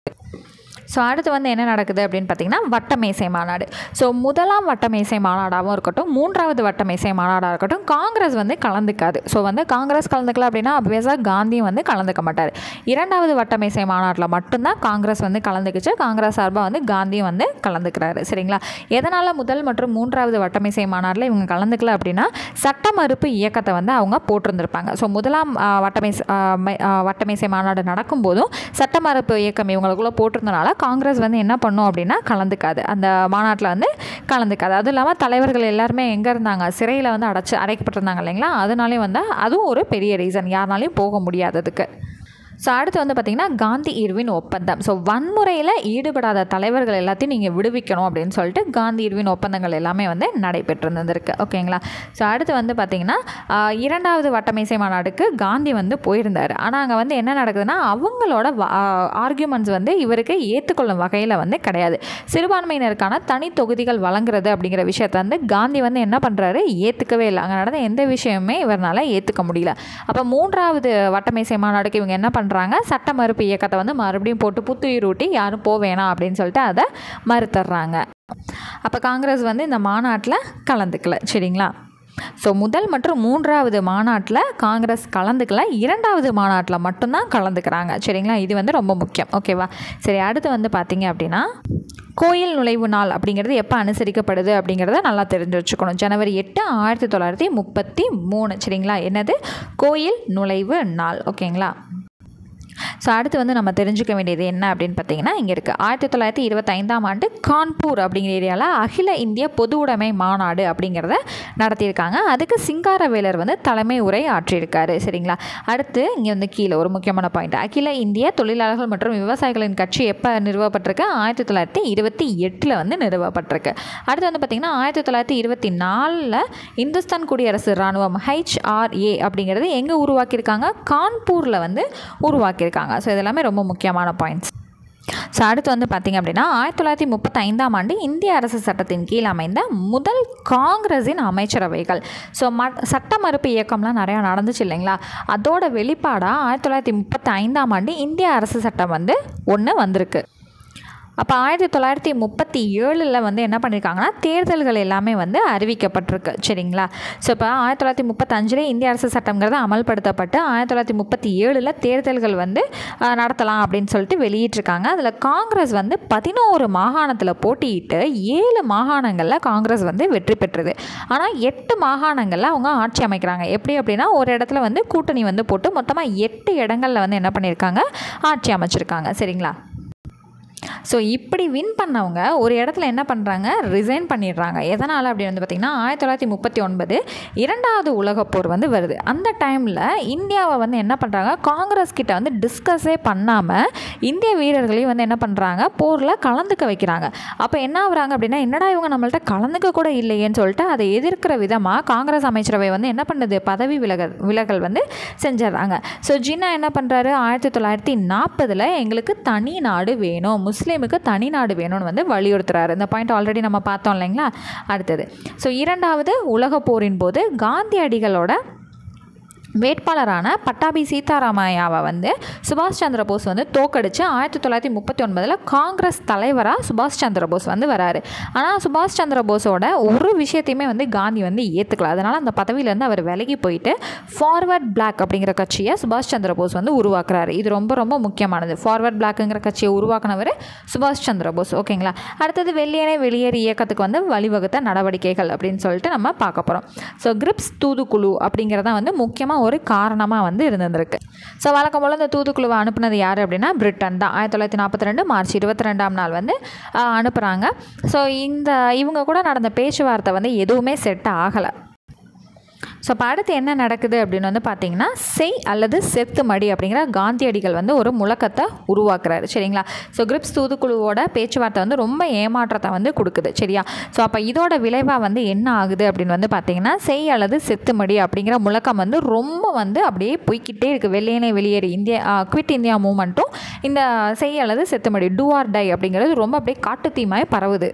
ஸோ அடுத்து வந்து என்ன நடக்குது அப்படின்னு பார்த்திங்கன்னா வட்டமேசை மாநாடு. ஸோ முதலாம் வட்டமேசை மாநாடாகவும் இருக்கட்டும், 3வது வட்டமேசை மாநாடாக இருக்கட்டும், காங்கிரஸ் வந்து கலந்துக்காது. ஸோ வந்து காங்கிரஸ் கலந்துக்கல அப்படின்னா அப்வியஸாக காந்தியும் வந்து கலந்துக்க மாட்டார். 2வது வட்டமேசை மாநாட்டில் மட்டும்தான் காங்கிரஸ் வந்து கலந்துக்குச்சு. காங்கிரஸ் சார்பாக வந்து காந்தியும் வந்து கலந்துக்கிறாரு. சரிங்களா. எதனால் முதல் மற்றும் 3வது வட்டமேசை மாநாட்டில் இவங்க கலந்துக்கல அப்படின்னா சட்ட மறுப்பு இயக்கத்தை வந்து அவங்க போட்டிருந்திருப்பாங்க. ஸோ முதலாம் வட்டமேசை மாநாடு நடக்கும்போதும் சட்ட மறுப்பு இயக்கம் இவங்களுக்குள்ளே போட்டிருந்தனால காங்கிரஸ் வந்து என்ன பண்ணும் அப்படின்னா கலந்துக்காது, அந்த மாநாட்டில் வந்து கலந்துக்காது. அதுவும் இல்லாமல் தலைவர்கள் எல்லாருமே எங்கே இருந்தாங்க, சிறையில் வந்து அடைக்கப்பட்டிருந்தாங்க இல்லைங்களா. அதனாலே வந்து அதுவும் ஒரு பெரிய ரீசன் யாருனாலையும் போக முடியாததுக்கு. ஸோ அடுத்து வந்து பார்த்திங்கன்னா காந்தி இர்வின் ஒப்பந்தம். ஸோ வன்முறையில் ஈடுபடாத தலைவர்கள் எல்லாத்தையும் நீங்கள் விடுவிக்கணும் அப்படின்னு சொல்லிட்டு காந்தி இர்வின் ஒப்பந்தங்கள் எல்லாமே வந்து நடைபெற்றிருந்திருக்கு. ஓகேங்களா. ஸோ அடுத்து வந்து பார்த்திங்கன்னா 2வது வட்டமேசை மாநாடுக்கு காந்தி வந்து போயிருந்தார். ஆனால் அங்கே வந்து என்ன நடக்குதுன்னா அவங்களோட ஆர்கியூமெண்ட்ஸ் வந்து இவருக்கு ஏற்றுக்கொள்ளும் வகையில் வந்து கிடையாது. சிறுபான்மையினருக்கான தனி தொகுதிகள் வழங்குறது அப்படிங்கிற விஷயத்தை வந்து காந்தி வந்து என்ன பண்ணுறாரு, ஏற்றுக்கவே இல்லை. அங்கே நடந்த எந்த விஷயமே இவரால் ஏற்றுக்க முடியல. அப்போ 3வது வட்டமேசை மாநாடுக்கு இவங்க என்ன பண்ணுறாங்க, சட்ட மறுப்பு இயக்கத்தை வந்து மறுபடியும் போட்டு புத்துயிர் ஊட்டி யாரும் போவேணாம் அப்படின்னு சொல்லிட்டு அதை மறுத்துடுறாங்க. அப்போ காங்கிரஸ் வந்து இந்த மாநாட்டில் கலந்துக்கல. சரிங்களா. ஸோ முதல் மற்றும் மூன்றாவது மாநாட்டில் காங்கிரஸ் கலந்துக்கல, இரண்டாவது மாநாட்டில் மட்டும்தான் கலந்துக்கிறாங்க. சரிங்களா, இது வந்து ரொம்ப முக்கியம். ஓகேவா, சரி. அடுத்து வந்து பார்த்திங்க அப்படின்னா கோயில் நுழைவு நாள் அப்படிங்கிறது எப்போ அனுசரிக்கப்படுது அப்படிங்கிறத நல்லா தெரிஞ்சு வச்சுக்கணும். ஜனவரி 8, 1933. சரிங்களா, என்னது கோயில் நுழைவு நாள். ஓகேங்களா. ஸோ அடுத்து வந்து நம்ம தெரிஞ்சுக்க வேண்டியது என்ன அப்படின்னு பார்த்தீங்கன்னா இங்கே இருக்குது. 1925ஆம் ஆண்டு கான்பூர் அப்படிங்கிற ஏரியாவில் அகில இந்திய பொது உடைமை மாநாடு அப்படிங்கிறத நடத்தியிருக்காங்க. அதுக்கு சிங்காரவேலர் வந்து தலைமை உரை ஆற்றியிருக்காரு. சரிங்களா. அடுத்து இங்கே வந்து கீழே ஒரு முக்கியமான பாயிண்ட், அகில இந்திய தொழிலாளர்கள் மற்றும் விவசாயிகளின் கட்சி எப்போ நிறுவப்பட்டிருக்கு? 1928 வந்து நிறுவப்பட்டிருக்கு. அடுத்து வந்து பார்த்திங்கன்னா 1924 இந்துஸ்தான் குடியரசு இராணுவம் HRA அப்படிங்கிறது எங்கே உருவாக்கியிருக்காங்க? கான்பூரில் வந்து உருவாக்கியிருக்காங்க. ஸோ இதெல்லாமே ரொம்ப முக்கியமான பாயிண்ட்ஸ். ஸோ அடுத்து வந்து பார்த்திங்க அப்படின்னா 1935ஆம் ஆண்டு இந்திய அரசு சட்டத்தின் கீழ் அமைந்த முதல் காங்கிரஸின் அமைச்சரவைகள். ஸோ சட்ட மறுப்பு இயக்கம்லாம் நிறையா நடந்துச்சு இல்லைங்களா, அதோட வெளிப்பாடாக 1935ஆம் ஆண்டு இந்திய அரசு சட்டம் வந்து ஒன்று வந்திருக்கு. அப்போ 1937 வந்து என்ன பண்ணியிருக்காங்கன்னா தேர்தல்கள் எல்லாமே வந்து அறிவிக்கப்பட்டிருக்கு. சரிங்களா. ஸோ இப்போ 1935 இந்திய அரசு சட்டங்கிறது அமல்படுத்தப்பட்டு 1937 தேர்தல்கள் வந்து நடத்தலாம் அப்படின்னு சொல்லிட்டு வெளியிட்டிருக்காங்க. அதில் காங்கிரஸ் வந்து 11 மாகாணத்தில் போட்டியிட்டு 7 மாகாணங்களில் காங்கிரஸ் வந்து வெற்றி பெற்றது. ஆனால் 8 மாகாணங்களில் அவங்க ஆட்சி அமைக்கிறாங்க. எப்படி அப்படின்னா ஒரு இடத்துல வந்து கூட்டணி வந்து போட்டு மொத்தமாக 8 இடங்களில் வந்து என்ன பண்ணியிருக்காங்க? ஆட்சி அமைச்சிருக்காங்க. சரிங்களா. ஸோ இப்படி வின் பண்ணவங்க ஒரு இடத்துல என்ன பண்ணுறாங்க? ரிசைன் பண்ணிடுறாங்க. எதனால் அப்படின்னு வந்து பார்த்திங்கன்னா 1939 இரண்டாவது உலகப்போர் வந்து வருது. அந்த டைமில் இந்தியாவை வந்து என்ன பண்ணுறாங்க? காங்கிரஸ் கிட்ட வந்து டிஸ்கஸே பண்ணாமல் இந்திய வீரர்களையும் வந்து என்ன பண்ணுறாங்க? போரில் கலந்துக்க வைக்கிறாங்க. அப்போ என்ன ஆகுறாங்க அப்படின்னா என்னடா இவங்க நம்மள்ட்ட கலந்துக்க கூட இல்லையேன்னு சொல்லிட்டு அதை எதிர்க்கிற விதமாக காங்கிரஸ் அமைச்சரவை வந்து என்ன பண்ணுது? பதவி விலகல் வந்து செஞ்சிடறாங்க. ஸோ ஜின்னா என்ன பண்ணுறாரு? 1940 எங்களுக்கு தனி நாடு வேணும், முஸ்லீமுக்கு தனி நாடு வேணும்னு வந்து வலியுறுத்துறாரு. இந்த பாயிண்ட் ஆல்ரெடி நம்ம பார்த்தோம் இல்லைங்களா. அடுத்தது ஸோ இரண்டாவது உலக போரின் போது காந்தியடிகளோட வேட்பாளரான பட்டாபி சீதாராமையாவை வந்து சுபாஷ் சந்திர போஸ் வந்து தோக்கடிச்சு 1939 காங்கிரஸ் தலைவராக சுபாஷ் சந்திர போஸ் வந்து வராரு. ஆனால் சுபாஷ் சந்திர போஸோட ஒரு விஷயத்தையுமே வந்து காந்தி வந்து ஏற்றுக்கல. அதனால் அந்த பதவியிலேருந்து அவர் விலகி போயிட்டு ஃபார்வர்ட் பிளாக் அப்படிங்கிற கட்சியை சுபாஷ் சந்திர போஸ் வந்து உருவாக்குறாரு. இது ரொம்ப ரொம்ப முக்கியமானது. ஃபார்வர்ட் பிளாக்குங்கிற கட்சியை உருவாக்குனவர் சுபாஷ் சந்திர போஸ். ஓகேங்களா. அடுத்தது வெள்ளையனே வெளியேறு இயக்கத்துக்கு வந்து வழிவகுத்த நடவடிக்கைகள் அப்படின்னு சொல்லிட்டு நம்ம பார்க்க போகிறோம். ஸோ கிரிப்ஸ் தூதுக்குழு அப்படிங்கிறதான் வந்து முக்கியமாக ஒரு காரணமாக வந்து இருந்திருக்கு. ஸோ வழக்கம் போல் இந்த தூதுக்குழுவை அனுப்புனது யார் அப்படின்னா பிரிட்டன் தான். 1942 மார்ச் 22ஆம் நாள் வந்து அனுப்புகிறாங்க. ஸோ இவங்க கூட நடந்த பேச்சுவார்த்தை வந்து எதுவுமே செட் ஆகலை. ஸோ இப்போ அடுத்து என்ன நடக்குது அப்படின்னு வந்து பார்த்திங்கன்னா செய் அல்லது செத்து மடி அப்படிங்கிற காந்தியடிகள் வந்து ஒரு முழக்கத்தை உருவாக்குறாரு. சரிங்களா. ஸோ கிரிப்ஸ் தூதுக்குழுவோட பேச்சுவார்த்தை வந்து ரொம்ப ஏமாற்றத்தை வந்து கொடுக்குது. சரியா. ஸோ அப்போ இதோட விளைவாக வந்து என்ன ஆகுது அப்படின்னு வந்து பார்த்திங்கன்னா செய் அல்லது செத்து மடி அப்படிங்கிற முழக்கம் வந்து ரொம்ப வந்து அப்படியே போய்கிட்டே இருக்குது. வெள்ளையனே வெளியேறு இந்தியா குவிட் இந்தியா மூமெண்ட்டும் இந்த செய் அல்லது செத்து மடி டூ ஆர் டை அப்படிங்கிறது ரொம்ப அப்படியே காட்டுத்தீமாய் பரவுது.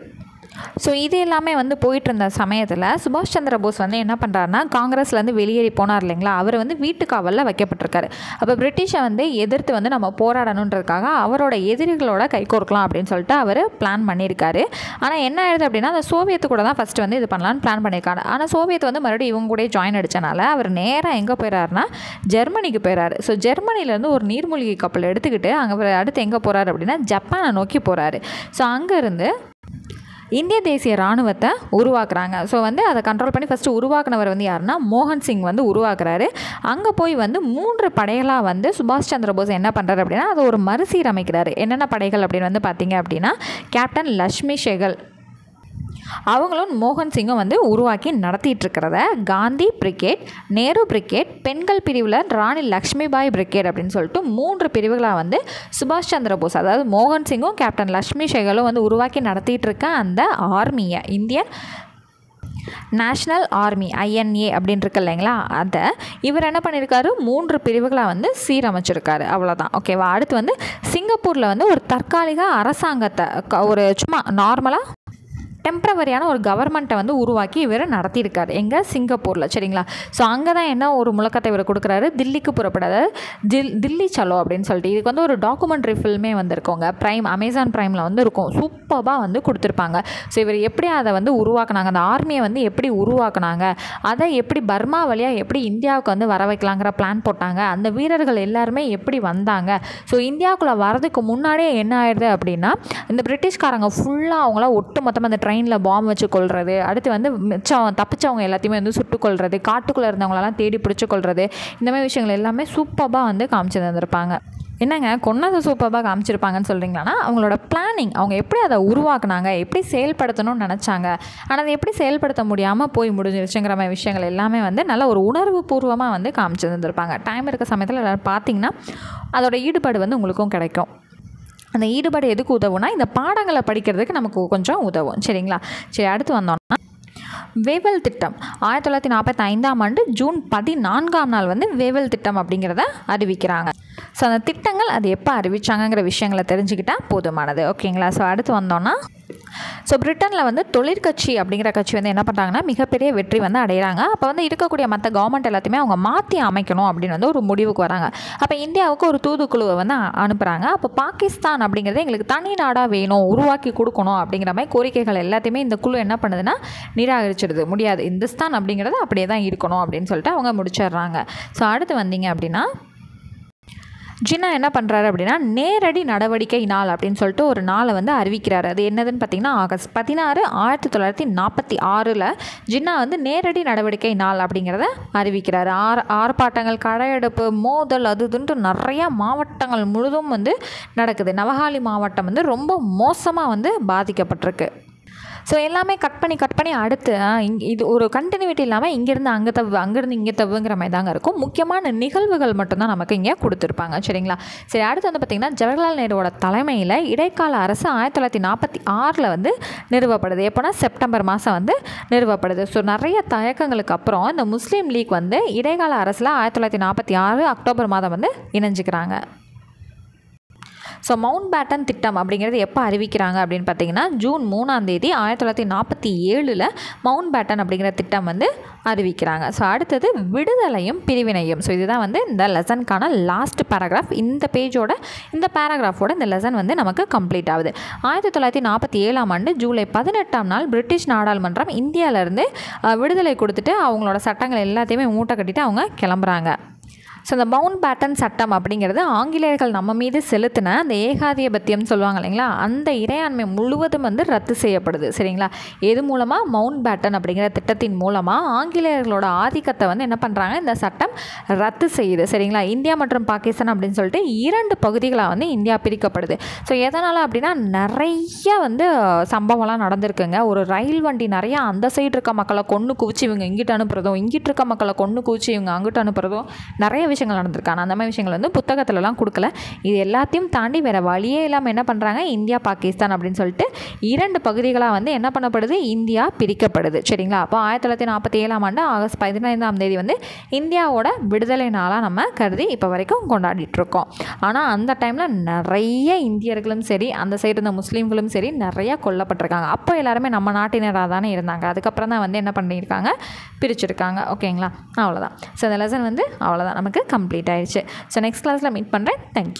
ஸோ இது எல்லாமே வந்து போயிட்டு இருந்த சமயத்தில் சுபாஷ் சந்திர போஸ் வந்து என்ன பண்ணுறாருனா காங்கிரஸ்லேருந்து வெளியேறி போனார் இல்லைங்களா, அவர் வந்து வீட்டுக்காவலில் வைக்கப்பட்டிருக்காரு. அப்போ பிரிட்டிஷை வந்து எதிர்த்து வந்து நம்ம போராடணுன்றதுக்காக அவரோட எதிரிகளோட கைகோர்க்கலாம் அப்படின்னு சொல்லிட்டு அவர் பிளான் பண்ணியிருக்காரு. ஆனால் என்ன ஆயிடுது அப்படின்னா அந்த சோவியத்து கூட தான் ஃபஸ்ட்டு வந்து இது பண்ணலான்னு பிளான் பண்ணியிருக்காரு. ஆனால் சோவியத் வந்து மறுபடியும் இவங்க கூட ஜாயின் அடித்தனால அவர் நேராக எங்கே போயிறாருனா ஜெர்மனிக்கு போயிறாரு. ஸோ ஜெர்மனிலேருந்து ஒரு நீர்மூழ்கி கப்பல் எடுத்துக்கிட்டு அங்கே அடுத்து எங்கே போகிறாரு அப்படின்னா ஜப்பானை நோக்கி போகிறாரு. ஸோ அங்கேருந்து இந்திய தேசிய இராணுவத்தை உருவாக்குறாங்க. ஸோ வந்து அதை கண்ட்ரோல் பண்ணி ஃபஸ்ட்டு உருவாக்குனவர் வந்து யாருன்னா மோகன் சிங் வந்து உருவாக்குறாரு. அங்கே போய் வந்து 3 படைகளாக வந்து சுபாஷ் சந்திர போஸ் என்ன பண்ணுறாரு அப்படின்னா அதை ஒரு மறுசீரமைக்கிறாரு. என்னென்ன படைகள் அப்படின்னு வந்து பார்த்தீங்க அப்படின்னா கேப்டன் லக்ஷ்மி செகல் அவங்களும் மோகன் சிங்கும் வந்து உருவாக்கி நடத்திட்டு இருக்கிறத காந்தி பிரிகேட், நேரு பிரிகேட், பெண்கள் பிரிவில் ராணி லக்ஷ்மிபாய் பிரிகேட் அப்படின்னு சொல்லிட்டு 3 பிரிவுகளாக வந்து சுபாஷ் சந்திர போஸ் அதாவது மோகன் சிங்கும் கேப்டன் லக்ஷ்மி செகலும் வந்து உருவாக்கி நடத்திட்டு இருக்க அந்த ஆர்மியை இந்தியன் நேஷ்னல் ஆர்மி INA அப்படின்னு இருக்கு இல்லைங்களா, அதை இவர் என்ன பண்ணியிருக்காரு 3 பிரிவுகளாக வந்து சீரமைச்சிருக்காரு. அவ்வளோதான். ஓகேவா. அடுத்து வந்து சிங்கப்பூரில் வந்து ஒரு தற்காலிக அரசாங்கத்தை ஒரு சும்மா நார்மலாக டெம்பரவரியான ஒரு கவர்மெண்ட்டை வந்து உருவாக்கி இவர் நடத்தியிருக்காரு எங்கே சிங்கப்பூரில். சரிங்களா. ஸோ அங்கே தான் என்ன ஒரு முழக்கத்தை இவர் கொடுக்குறாரு, தில்லிக்கு புறப்படாத தில்லி சலோ அப்படின்னு சொல்லிட்டு. இதுக்கு வந்து ஒரு டாக்குமெண்ட்ரி ஃபில்மே வந்திருக்கோங்க, அமேசான் ப்ரைமில் வந்து இருக்கும். சூப்பராக வந்து கொடுத்துருப்பாங்க. ஸோ இவர் எப்படி அதை வந்து உருவாக்குனாங்க, அந்த ஆர்மியை வந்து எப்படி உருவாக்குனாங்க, அதை எப்படி பர்மா வழியாக எப்படி இந்தியாவுக்கு வந்து வர வைக்கலாங்கிற பிளான் போட்டாங்க, அந்த வீரர்கள் எல்லாருமே எப்படி வந்தாங்க. ஸோ இந்தியாவுக்குள்ளே வரதுக்கு முன்னாடியே என்ன ஆயிடுது அப்படின்னா, இந்த பிரிட்டிஷ்காரங்க ஃபுல்லாக அவங்கள ஒட்டு மொத்தமாக அந்த ட்ரெயினில் பாம்பு வச்சு கொள்வது, அடுத்து வந்து தப்பிச்சவங்க எல்லாத்தையுமே வந்து சுட்டு கொள்வது, காட்டுக்குள்ளே இருந்தவங்களெல்லாம் தேடி பிடிச்சி கொள்வது, இந்த மாதிரி விஷயங்கள் எல்லாமே சூப்பராக வந்து காமிச்சு தந்திருப்பாங்க. என்னங்க கொன்னதை சூப்பராக காமிச்சிருப்பாங்கன்னு சொல்கிறீங்களான்னா, அவங்களோட பிளானிங், அவங்க எப்படி அதை உருவாக்குனாங்க, எப்படி செயல்படுத்தணும்னு நினச்சாங்க, ஆனால் அதை எப்படி செயல்படுத்த முடியாமல் போய் முடிஞ்சிருச்சுங்கிற மாதிரி விஷயங்கள் எல்லாமே வந்து நல்ல ஒரு உணர்வு பூர்வமாக வந்து காமிச்சு தந்திருப்பாங்க. டைம் இருக்க சமயத்தில் எல்லோரும் பார்த்தீங்கன்னா அதோட ஈடுபாடு வந்து உங்களுக்கும் கிடைக்கும். அந்த ஈடுபாடு எதுக்கு உதவுனா, இந்த பாடங்களை படிக்கிறதுக்கு நமக்கு கொஞ்சம் உதவும். சரிங்களா. சரி, அடுத்து வந்தோம்னா வேவல் திட்டம் 1945ஆம் ஆண்டு ஜூன் 14ஆம் நாள் வந்து வேவல் திட்டம் அப்படிங்கிறத அறிவிக்கிறாங்க. ஸோ அந்த திட்டங்கள் அது எப்போ அறிவிச்சாங்கங்கிற விஷயங்களை தெரிஞ்சுக்கிட்டால் போதுமானது. ஓகேங்களா. ஸோ அடுத்து வந்தோன்னா, ஸோ பிரிட்டனில் வந்து தொழிற்கட்சி அப்படிங்கிற கட்சி வந்து என்ன பண்ணுறாங்கன்னா மிகப்பெரிய வெற்றி வந்து அடைகிறாங்க. அப்போ வந்து இருக்கக்கூடிய மற்ற கவர்மெண்ட் எல்லாத்தையுமே அவங்க மாற்றி அமைக்கணும் அப்படின்னு வந்து ஒரு முடிவுக்கு வராங்க. அப்போ இந்தியாவுக்கு ஒரு தூதுக்குழுவை வந்து அனுப்புகிறாங்க. அப்போ பாகிஸ்தான் அப்படிங்கிறது எங்களுக்கு தனி நாடாக வேணும், உருவாக்கி கொடுக்கணும் அப்படிங்கிற மாதிரி கோரிக்கைகள் எல்லாத்தையுமே இந்த குழு என்ன பண்ணுதுன்னா நிராகரிச்சிடுது. முடியாது, இந்துஸ்தான் அப்படிங்கிறது அப்படியே தான் இருக்கணும் அப்படின்னு சொல்லிட்டு அவங்க முடிச்சிடுறாங்க. ஸோ அடுத்து வந்தீங்க அப்படின்னா, ஜின்னா என்ன பண்ணுறாரு அப்படின்னா நேரடி நடவடிக்கை நாள் அப்படின்னு சொல்லிட்டு ஒரு நாளை வந்து அறிவிக்கிறாரு. அது என்னதுன்னு பார்த்தீங்கன்னா ஆகஸ்ட் 16, 1946 ஜின்னா வந்து நேரடி நடவடிக்கை நாள் அப்படிங்கிறத அறிவிக்கிறாரு. ஆர்ப்பாட்டங்கள், கடையெடுப்பு, மோதல், அதுன்ட்டு நிறையா மாவட்டங்கள் முழுதும் வந்து நடக்குது. நவஹாலி மாவட்டம் வந்து ரொம்ப மோசமாக வந்து பாதிக்கப்பட்டிருக்கு. ஸோ எல்லாமே கட் பண்ணி அடுத்து இது ஒரு கண்டினியூட்டி இல்லாமல் இங்கேருந்து அங்கே அங்கேருந்து இங்கே தவுங்கிற மாதிரி தாங்க இருக்கும். முக்கியமான நிகழ்வுகள் மட்டும்தான் நமக்கு இங்கே கொடுத்துருப்பாங்க. சரிங்களா. சரி, அடுத்து வந்து பார்த்திங்கன்னா ஜவஹர்லால் நேருவோட தலைமையில் இடைக்கால அரசு 1946 வந்து நிறுவப்படுது. எப்போனா செப்டம்பர் மாதம் வந்து நிறுவப்படுது. ஸோ நிறைய தயக்கங்களுக்கு அப்புறம் இந்த முஸ்லீம் லீக் வந்து இடைக்கால அரசில் 1946 அக்டோபர் மாதம் வந்து இணைஞ்சிக்கிறாங்க. ஸோ மவுண்ட் பேட்டன் திட்டம் அப்படிங்கிறது எப்போ அறிவிக்கிறாங்க அப்படின்னு பார்த்தீங்கன்னா ஜூன் 3ஆம் தேதி 1947 மவுண்ட் பேட்டன் அப்படிங்கிற திட்டம் வந்து அறிவிக்கிறாங்க. ஸோ அடுத்தது விடுதலையும் பிரிவினையும். ஸோ இதுதான் வந்து இந்த லெசனுக்கான லாஸ்ட் பேராகிராஃப். இந்த பேராகிராஃபோட இந்த லெசன் வந்து நமக்கு கம்ப்ளீட் ஆகுது. 1947ஆம் ஆண்டு ஜூலை 18ஆம் நாள் பிரிட்டிஷ் நாடாளுமன்றம் இந்தியாவிலேருந்து விடுதலை கொடுத்துட்டு அவங்களோட சட்டங்கள் எல்லாத்தையுமே மூட்டை கட்டிட்டு அவங்க கிளம்புறாங்க. ஸோ இந்த மவுண்ட் பேட்டன் சட்டம் அப்படிங்கிறது ஆங்கிலேயர்கள் நம்ம மீது செலுத்தின அந்த ஏகாதிபத்தியம் சொல்லுவாங்க இல்லைங்களா, அந்த இறையாண்மை முழுவதும் வந்து ரத்து செய்யப்படுது. சரிங்களா. எது மூலமாக? மவுண்ட் பேட்டன் அப்படிங்கிற திட்டத்தின் மூலமாக ஆங்கிலேயர்களோட ஆதிக்கத்தை வந்து என்ன பண்ணுறாங்க, இந்த சட்டம் ரத்து செய்யுது. சரிங்களா. இந்தியா மற்றும் பாகிஸ்தான் அப்படின்னு சொல்லிட்டு 2 பகுதிகளாக வந்து இந்தியா பிரிக்கப்படுது. ஸோ எதனால் அப்படின்னா நிறைய வந்து சம்பவம்லாம் நடந்திருக்குங்க. ஒரு ரயில் வண்டி நிறையா அந்த சைடு இருக்க மக்களை கொன்று குவிச்சு இவங்க இங்கிட்டு அனுப்புறதும், இங்கிட்டு இருக்க மக்களை கொன்று குவிச்சு இவங்க அங்கிட்டு அனுப்புறதும் நிறைய விஷயங்கள் நடந்திருக்காங்க. அந்த மாதிரி விஷயங்கள் வந்து புத்தகத்துலலாம் கொடுக்கல. இது எல்லாத்தையும் தாண்டி வேறு வழியே இல்லாமல் என்ன பண்ணுறாங்க, இந்தியா பாகிஸ்தான் அப்படின்னு சொல்லிட்டு 2 பகுதிகளாக வந்து என்ன பண்ணப்படுது, இந்தியா பிரிக்கப்படுது. சரிங்களா. அப்போ 1947ஆம் ஆண்டு ஆகஸ்ட் 15ஆம் தேதி வந்து இந்தியாவோட விடுதலை நாளாக நம்ம கருதி இப்போ வரைக்கும் கொண்டாடிட்டு இருக்கோம். ஆனால் அந்த டைமில் நிறைய இந்தியர்களும் சரி, அந்த சைடு இருந்த முஸ்லீம்களும் சரி நிறையா கொல்லப்பட்டிருக்காங்க. அப்போ எல்லாருமே நம்ம நாட்டினராக தானே இருந்தாங்க. அதுக்கப்புறம் தான் வந்து என்ன பண்ணியிருக்காங்க, பிரிச்சிருக்காங்க. ஓகேங்களா. அவ்வளோதான். ஸோ இந்த லெசன் வந்து அவ்வளோதான் நமக்கு கம்ப்ளீட் ஆயிடுச்சு. ஸோ நெக்ஸ்ட் கிளாஸில் மீட் பண்ணுறேன். தேங்க்யூ.